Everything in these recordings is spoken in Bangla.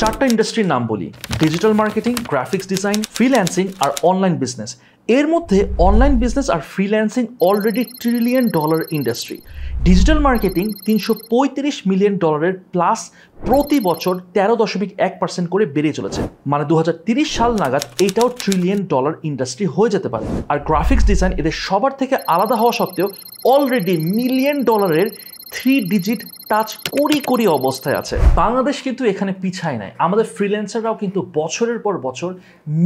চারটা ইন্ডাস্ট্রির নাম বলি, digital marketing, graphics design, freelancing আর অনলাইন বিজনেস। এর মধ্যে অনলাইন বিজনেস আর freelancing already $1 trillion industry. Digital marketing $335 million plus প্রতি বছর 13.1% করে বেড়ে চলেছে, মানে 2030 সাল নাগাদ এইটাও $1 ট্রিলিয়ন ইন্ডাস্ট্রি হয়ে যেতে পারে। আর গ্রাফিক্স ডিজাইন এদের সবার থেকে আলাদা হওয়া সত্ত্বেও অলরেডি $1 মিলিয়ন 3 ডিজিট টাচ করি অবস্থায় আছে। বাংলাদেশ কিন্তু এখানে পিছায় নাই। আমাদের ফ্রিল্যান্সাররাও কিন্তু বছরের পর বছর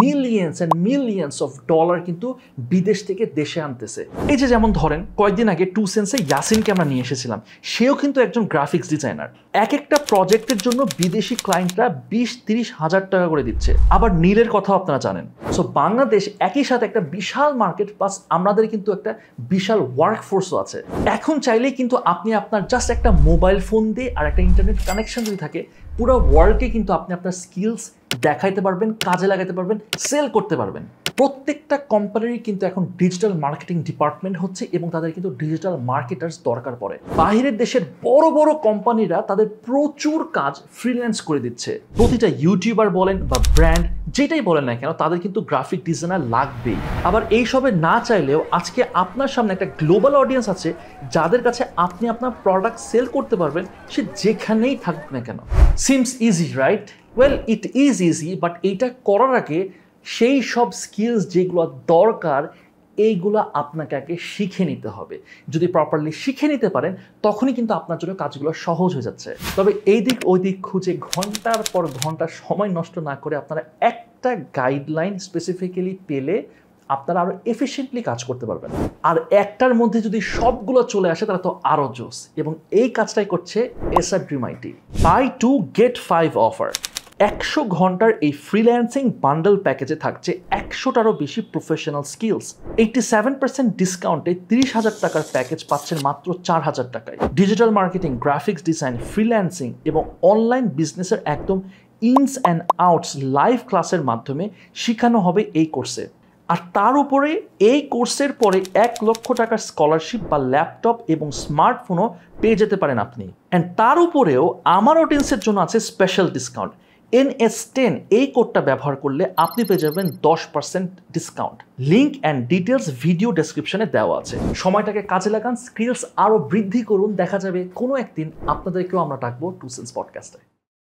millions and millions of dollar কিন্তু বিদেশ থেকে দেশে আনতেছে। এই যে যেমন ধরেন কয়েকদিন আগে 2 সেন্সে ইয়াসিনকে আমরা নিয়ে এসেছিলাম, সেও কিন্তু একজন গ্রাফিক্স ডিজাইনার। এক একটা প্রজেক্টের জন্য বিদেশি ক্লায়েন্টরা 20-30 হাজার টাকা করে দিচ্ছে। আবার নীলের কথাও আপনারা জানেন। সো বাংলাদেশ একই সাথে একটা বিশাল মার্কেট, প্লাস আমাদের কিন্তু একটা বিশাল ওয়ার্কফোর্সও আছে। এখন চাইলেই কিন্তু আপনি আপনার জাস্ট একটা মোবাইল ফোন দিয়ে আর একটা ইন্টারনেট কানেকশন যদি থাকে, পুরো ওয়ার্ল্ডকে কিন্তু আপনি আপনার স্কিলস দেখাইতে পারবেন, কাজে লাগাতে পারবেন, সেল করতে পারবেন। প্রত্যেকটা কোম্পানিরই কিন্তু এখন ডিজিটাল মার্কেটিং ডিপার্টমেন্ট হচ্ছে এবং তাদের কিন্তু ডিজিটাল মার্কেটার্স দরকার পড়ে। বাহিরের দেশের বড় বড় কোম্পানিরা তাদের প্রচুর কাজ ফ্রিল্যান্স করে দিচ্ছে। প্রতিটা ইউটিউবার বলেন বা ব্র্যান্ড যেটাই বলেন না কেন, তাদের কিন্তু গ্রাফিক ডিজাইনার লাগবেই। আবার এইসবে না চাইলেও আজকে আপনার সামনে একটা গ্লোবাল অডিয়েন্স আছে যাদের কাছে আপনি আপনার প্রোডাক্ট সেল করতে পারবেন, সে যেখানেই থাকুক না কেন। Seems easy, right? Well, it is easy, but এইটা করার আগে সেই সব স্কিলস যেগুলো দরকার এইগুলো আপনাকে আগে শিখে নিতে হবে। যদি প্রপারলি শিখে নিতে পারেন তখনই কিন্তু আপনার জন্য কাজগুলো সহজ হয়ে যাচ্ছে। তবে এই দিক ওই দিক খুঁজে ঘন্টার পর ঘন্টা সময় নষ্ট না করে আপনারা একটা গাইডলাইন স্পেসিফিক্যালি পেলে আপনারা আরো এফিশিয়েন্টলি কাজ করতে পারবেন। আর একটার মধ্যে যদি সবগুলো চলে আসে তাহলে তো আরো জোস। এবং এই কাজটাই করছে SR Dream IT. Buy 2 get 5 offer. 100 ঘন্টার এই ফ্রিল্যান্সিং বান্ডেল প্যাকেজে থাকছে 100টারও বেশি প্রফেশনাল স্কিলস। 87% ডিসকাউন্টে 30,000 টাকার প্যাকেজ পাচ্ছেন মাত্র 4,000 টাকায়। Digital marketing, graphics design, freelancing এবং অনলাইন বিজনেসের একদম ইনস অ্যান্ড আউটস লাইভ ক্লাসের মাধ্যমে শেখানো হবে এই কোর্সে। আর তার উপরে এই কোর্সের পরে 1 লক্ষ টাকার স্কলারশিপ বা ল্যাপটপ এবং স্মার্টফোনও পেয়ে যেতে পারেন আপনি। অ্যান্ড তার উপরেও আমার অডিয়েন্সের জন্য আছে স্পেশাল ডিসকাউন্ট। NS10 এই কোডটা ব্যবহার করলে আপনি পেয়ে যাবেন 10% discount. Link and details video ডেসক্রিপশনে দেওয়া আছে। সময়টাকে কাজে লাগান, স্কিলস আরও বৃদ্ধি করুন। দেখা যাবে কোনো একদিন আপনাদেরকেও আমরা ডাকবো 2 সেন্স পডকাস্টে।